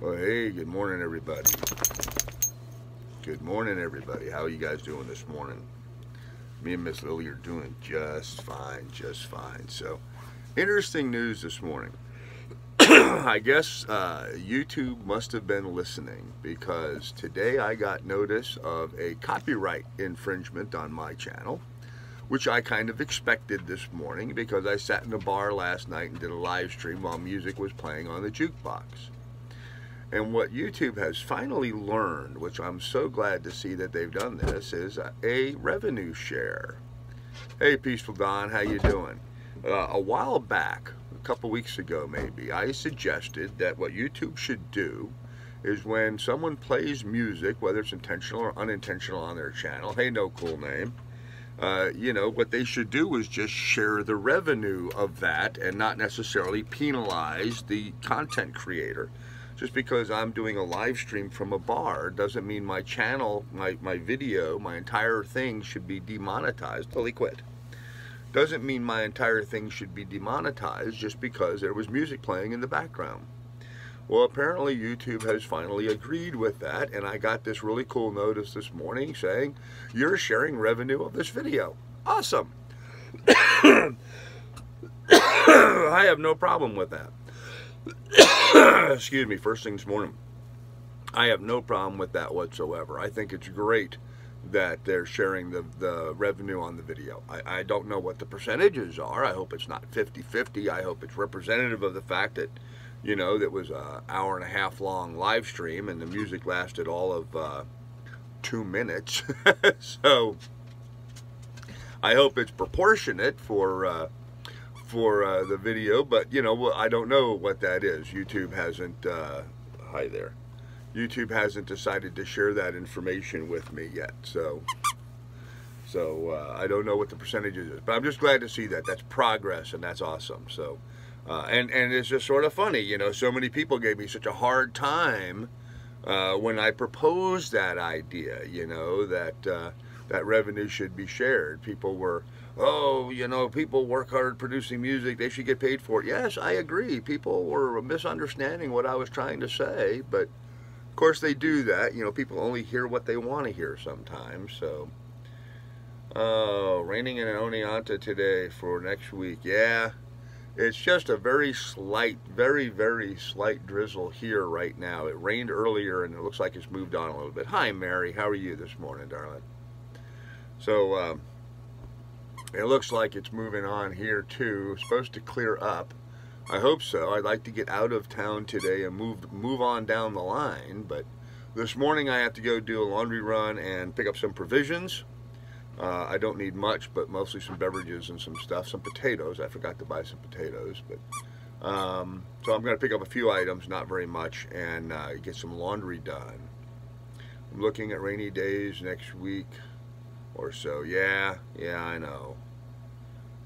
Well, hey, good morning, everybody. Good morning, everybody. How are you guys doing this morning? Me and Miss Lily are doing just fine, just fine. So, interesting news this morning. I guess YouTube must have been listening because today I got notice of a copyright infringement on my channel, which I kind of expected this morning because I sat in a bar last night and did a live stream while music was playing on the jukebox. And what YouTube has finally learned, which I'm so glad to see that they've done this, is a revenue share. Hey, Peaceful Don, how you doing? A while back, a couple weeks ago maybe, I suggested that what YouTube should do is when someone plays music, whether it's intentional or unintentional on their channel, hey, no cool name, you know, what they should do is just share the revenue of that and not necessarily penalize the content creator. Just because I'm doing a live stream from a bar doesn't mean my channel, my video, my entire thing should be demonetized. Totally quit. Doesn't mean my entire thing should be demonetized just because there was music playing in the background. Well, apparently YouTube has finally agreed with that, and I got this really cool notice this morning saying, you're sharing revenue of this video. Awesome. I have no problem with that. Excuse me, first thing this morning. I have no problem with that whatsoever. I think it's great that they're sharing the revenue on the video. I don't know what the percentages are. I hope it's not 50-50. I hope it's representative of the fact that, you know, that was an hour-and-a-half long live stream and the music lasted all of 2 minutes. So I hope it's proportionate for the video, but you know, I don't know what that is. YouTube hasn't hi there. YouTube hasn't decided to share that information with me yet, so I don't know what the percentages is, but I'm just glad to see that. That's progress, and that's awesome. So and it's just sort of funny, you know, so many people gave me such a hard time when I proposed that idea, you know, that that revenue should be shared. People were, oh, you know, people work hard producing music, they should get paid for it. Yes, I agree. People were misunderstanding what I was trying to say, but of course they do that. You know, people only hear what they want to hear sometimes, so. Oh, raining in Oneonta today for next week. Yeah, it's just a very slight, very slight drizzle here right now. It rained earlier and it looks like it's moved on a little bit. Hi, Mary. How are you this morning, darling? So, it looks like it's moving on here too. It's supposed to clear up. I hope so. I'd like to get out of town today and move on down the line. But this morning I have to go do a laundry run and pick up some provisions. I don't need much, but mostly some beverages and some stuff. Some potatoes. I forgot to buy some potatoes. But so I'm going to pick up a few items, not very much, and get some laundry done. I'm looking at rainy days next week or so. Yeah, I know.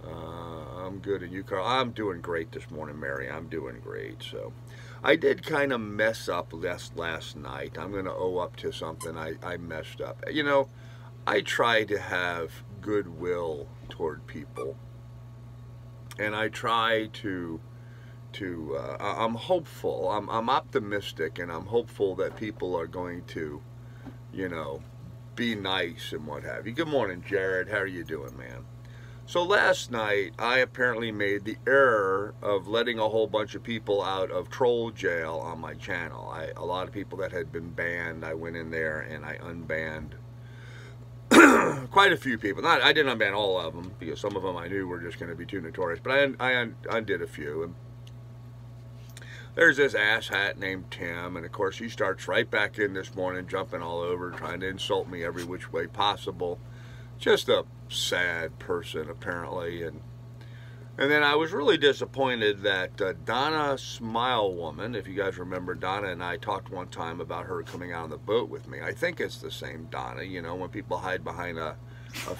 I'm good, and you, Carl? I'm doing great this morning, Mary. I'm doing great. So I did kind of mess up last night. I'm going to owe up to something. I messed up. You know, I try to have goodwill toward people, and I try to I'm hopeful. I'm optimistic, and I'm hopeful that people are going to, you know, be nice and what have you. Good morning, Jared. How are you doing, man? So last night, I apparently made the error of letting a whole bunch of people out of troll jail on my channel. A lot of people that had been banned, I went in there and I unbanned quite a few people. I didn't unban all of them because some of them I knew were just going to be too notorious, but I undid a few. And there's this asshat named Tim, and of course he starts right back in this morning, jumping all over, trying to insult me every which way possible. Just a sad person, apparently. And then I was really disappointed that Donna Smile Woman, if you guys remember, Donna and I talked one time about her coming out on the boat with me. I think it's the same Donna. You know, when people hide behind a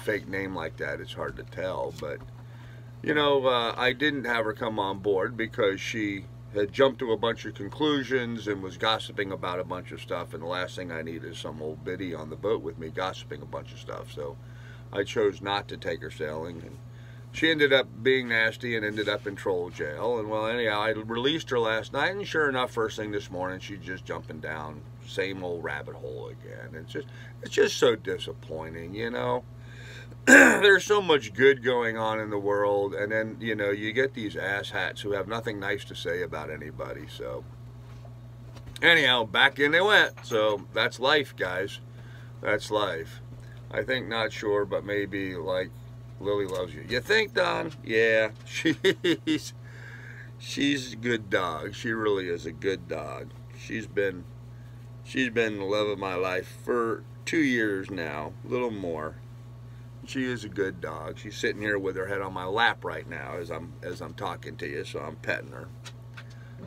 fake name like that, it's hard to tell. But, you know, I didn't have her come on board because she had jumped to a bunch of conclusions and was gossiping about a bunch of stuff, and the last thing I need is some old biddy on the boat with me gossiping a bunch of stuff. So I chose not to take her sailing, and she ended up being nasty and ended up in troll jail. And well, anyhow, I released her last night, and sure enough, first thing this morning, she's just jumping down same old rabbit hole again. It's just so disappointing, you know. There's so much good going on in the world, and then, you know, you get these asshats who have nothing nice to say about anybody. So anyhow, back in they went. So that's life, guys. That's life. I think, not sure, but maybe like Lily loves you. You think, Don? Yeah, she's a good dog. She really is a good dog. She's been the love of my life for 2 years now, a little more. She is a good dog. She's sitting here with her head on my lap right now as I'm talking to you, so I'm petting her.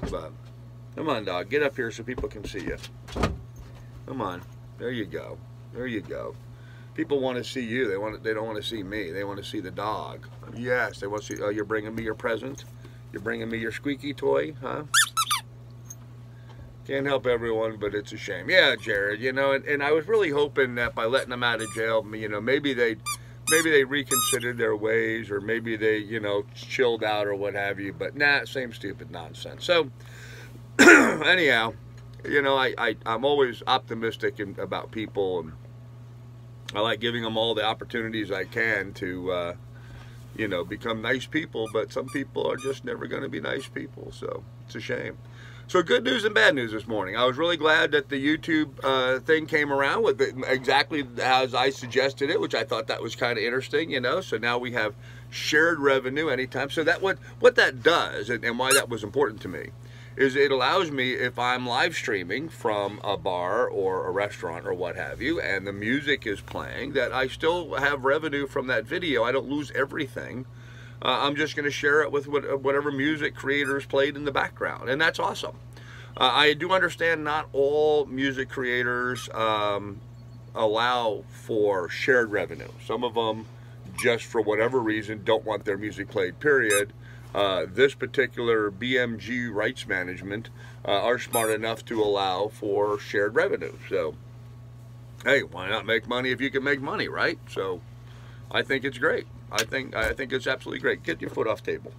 But come on, dog, get up here so people can see you. Come on, there you go. There you go. People want to see you. They don't want to see me. They want to see the dog. Yes, they want to see. Oh, you're bringing me your present. You're bringing me your squeaky toy, huh? Can't help everyone, but it's a shame. Yeah, Jared. You know, and I was really hoping that by letting them out of jail, you know, maybe they reconsidered their ways, or maybe they, you know, chilled out or what have you. But nah, same stupid nonsense. So anyhow, you know, I'm always optimistic about people, and I like giving them all the opportunities I can to, you know, become nice people. But some people are just never going to be nice people, so it's a shame. So good news and bad news this morning. I was really glad that the YouTube thing came around with it exactly as I suggested it, which I thought that was kind of interesting, you know. So now we have shared revenue anytime. So that what that does, and why that was important to me, is it allows me, if I'm live streaming from a bar or a restaurant or what have you, and the music is playing, that I still have revenue from that video. I don't lose everything. I'm just going to share it with whatever music creators played in the background, and that's awesome. I do understand not all music creators allow for shared revenue. Some of them, just for whatever reason, don't want their music played, period. This particular BMG rights management are smart enough to allow for shared revenue. So, hey, why not make money if you can make money, right? So, I think it's great. I think it's absolutely great. Get your foot off table.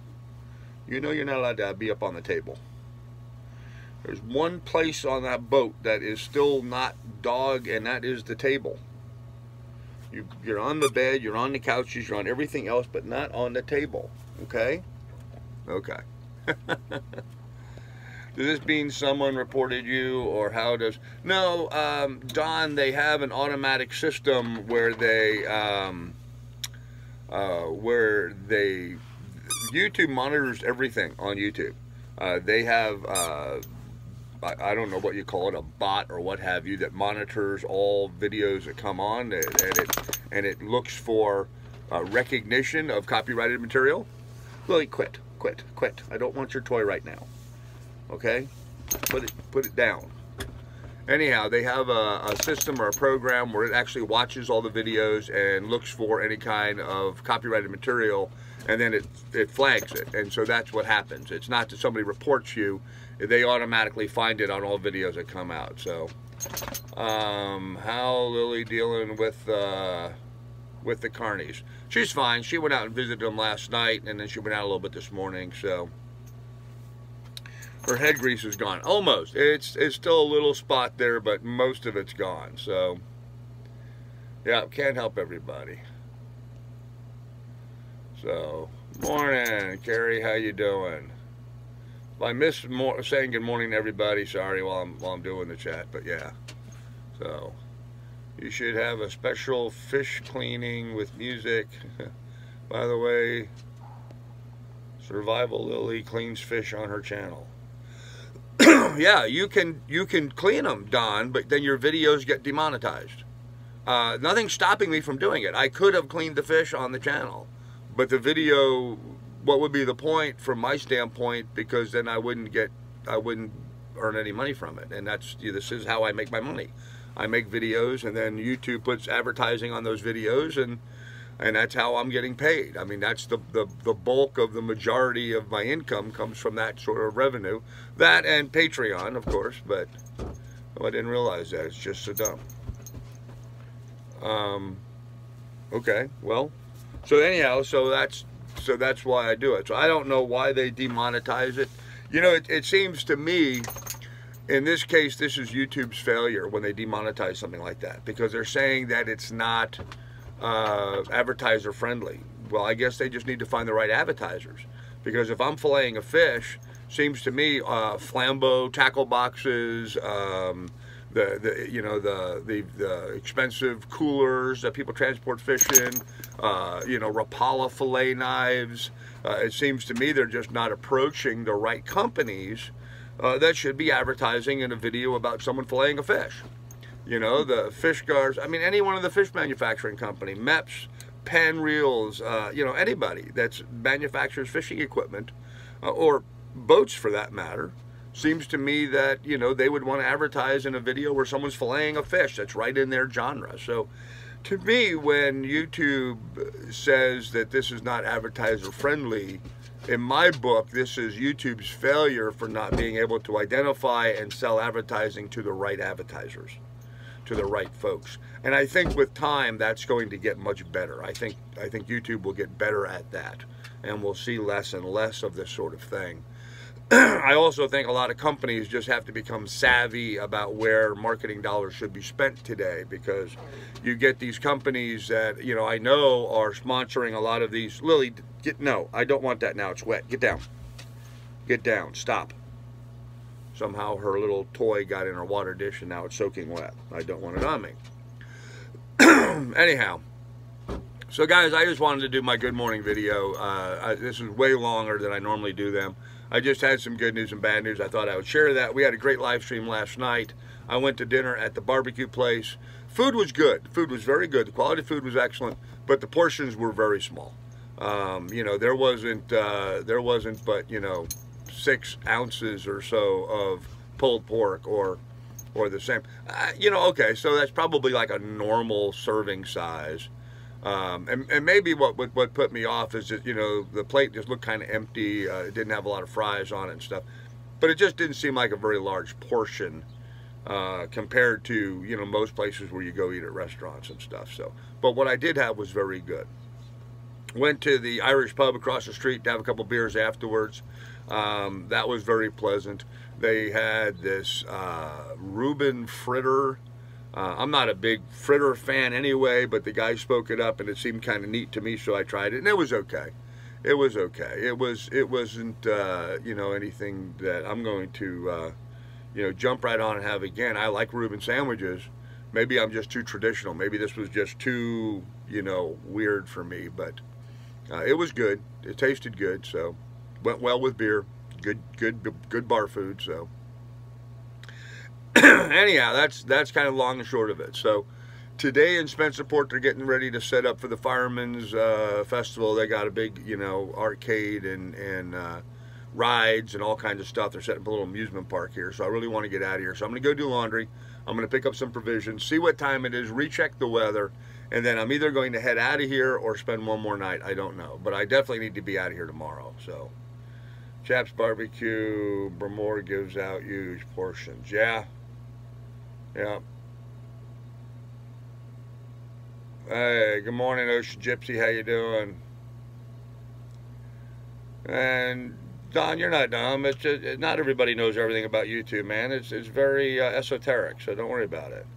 You know you're not allowed to be up on the table. There's one place on that boat that is still not dog, and that is the table. You're on the bed, you're on the couches, you're on everything else, but not on the table. Okay? Okay. Does this mean someone reported you, or how does... No, Don, they have an automatic system where YouTube monitors everything on YouTube. They have, I don't know what you call it, a bot or what have you, that monitors all videos that come on, and it looks for recognition of copyrighted material. Lily, quit. I don't want your toy right now. Okay? Put it down. Anyhow, they have a system or a program where it actually watches all the videos and looks for any kind of copyrighted material, and then it flags it. And so that's what happens. It's not that somebody reports you. They automatically find it on all videos that come out. So, how Lily dealing with the carnies? She's fine. She went out and visited them last night, and then she went out a little bit this morning, so... Her head grease is gone. Almost. It's still a little spot there, but most of it's gone. So, yeah, can't help everybody. So, morning, Carrie. How you doing? Well, I missed saying good morning to everybody. Sorry, while I'm doing the chat, but yeah. So, you should have a special fish cleaning with music. By the way, Survival Lily cleans fish on her channel. Yeah, you can clean them, Don, but then your videos get demonetized. Nothing's stopping me from doing it. I could have cleaned the fish on the channel, but the video, what would be the point from my standpoint? Because then I wouldn't earn any money from it, and this is how I make my money. I make videos, and then YouTube puts advertising on those videos, and that's how I'm getting paid. I mean, that's the bulk of the majority of my income comes from that sort of revenue. That and Patreon, of course, but I didn't realize that. It's just so dumb. Okay, well, so anyhow, so so that's why I do it. So I don't know why they demonetize it. You know, it seems to me, in this case, this is YouTube's failure when they demonetize something like that, because they're saying that it's not advertiser friendly. Well, I guess they just need to find the right advertisers, because if I'm filleting a fish, seems to me Flambeau tackle boxes, the expensive coolers that people transport fish in, Rapala fillet knives. It seems to me they're just not approaching the right companies that should be advertising in a video about someone filleting a fish. You know, the fish guards. I mean, any one of the fish manufacturing company, MEPS, Pan Reels, anybody that manufactures fishing equipment or boats for that matter. Seems to me that, they would want to advertise in a video where someone's filleting a fish. That's right in their genre. So to me, when YouTube says that this is not advertiser friendly, in my book, this is YouTube's failure for not being able to identify and sell advertising to the right advertisers, to the right folks. And I think with time, that's going to get much better. I think YouTube will get better at that, and we'll see less and less of this sort of thing. I also think a lot of companies just have to become savvy about where marketing dollars should be spent today, because you get these companies that, I know are sponsoring a lot of these. Lily, no, I don't want that now. It's wet. Get down. Get down. Stop. Somehow her little toy got in her water dish and now it's soaking wet. I don't want it on me. Anyhow. So guys, I just wanted to do my good morning video. This is way longer than I normally do them. I just had some good news and bad news. I thought I would share that. We had a great live stream last night. I went to dinner at the barbecue place. Food was good. Food was very good. The quality of food was excellent, but the portions were very small. There wasn't but 6 ounces or so of pulled pork or the same. Okay, so that's probably like a normal serving size. And maybe what put me off is that, the plate just looked kind of empty. It didn't have a lot of fries on it and stuff. But it just didn't seem like a very large portion compared to, most places where you go eat at restaurants and stuff. So, but what I did have was very good. Went to the Irish pub across the street to have a couple beers afterwards. That was very pleasant. They had this Reuben fritter. I'm not a big fritter fan anyway, but the guy spoke it up and it seemed kind of neat to me, so I tried it, and it was okay. It was okay. It wasn't anything that I'm going to jump right on and have again. I like Reuben sandwiches. Maybe I'm just too traditional. Maybe this was just too weird for me, but it was good. It tasted good, so went well with beer. Good bar food. So anyhow, that's kind of long and short of it. So today in Spencerport, they're getting ready to set up for the Firemen's Festival. They got a big arcade and rides and all kinds of stuff. They're setting up a little amusement park here. So I really want to get out of here. So I'm going to go do laundry. I'm going to pick up some provisions, see what time it is, recheck the weather, and then I'm either going to head out of here or spend one more night. I don't know, but I definitely need to be out of here tomorrow. So Chaps Barbecue, Bremore gives out huge portions. Yeah. Hey, good morning, Ocean Gypsy. How you doing? And Don, you're not dumb. It's just, not everybody knows everything about YouTube, man. It's very esoteric, so don't worry about it.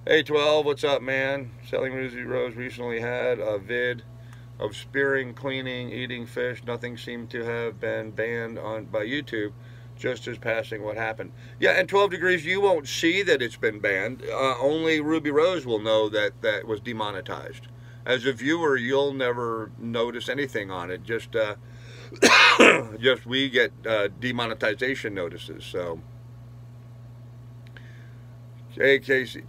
Hey, 12, what's up, man? Selling Ruby Rose recently had a vid of spearing, cleaning, eating fish. Nothing seemed to have been banned by YouTube. Just as passing what happened. Yeah, and 12 Degrees, you won't see that it's been banned. Only Ruby Rose will know that that was demonetized. As a viewer, you'll never notice anything on it. Just we get demonetization notices. So, hey Casey,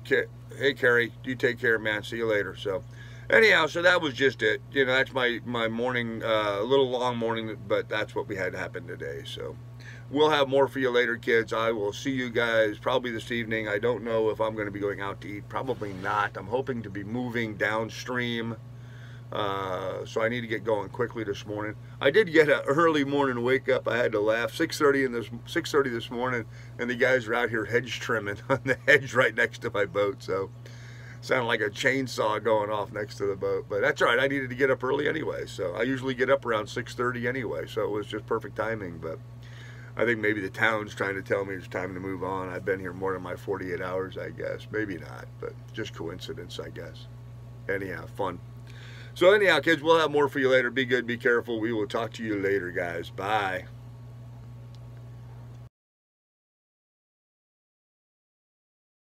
hey Carrie, you take care, man. See you later. So, anyhow, so that was just it. That's my morning, a little long morning, but that's what we had happen today. So. We'll have more for you later, kids. I will see you guys probably this evening. I don't know if I'm going to be going out to eat. Probably not. I'm hoping to be moving downstream. So I need to get going quickly this morning. I did get an early morning wake up. I had to laugh. 6:30 this morning, and the guys are out here hedge trimming on the hedge right next to my boat. So Sounded like a chainsaw going off next to the boat, but that's all right. I needed to get up early anyway, so I usually get up around 6:30 anyway, so it was just perfect timing. But I think maybe the town's trying to tell me it's time to move on. I've been here more than my 48 hours, I guess. Maybe not, but just coincidence, I guess. Anyhow, fun. So anyhow, kids, we'll have more for you later. Be good, be careful. We will talk to you later, guys. Bye.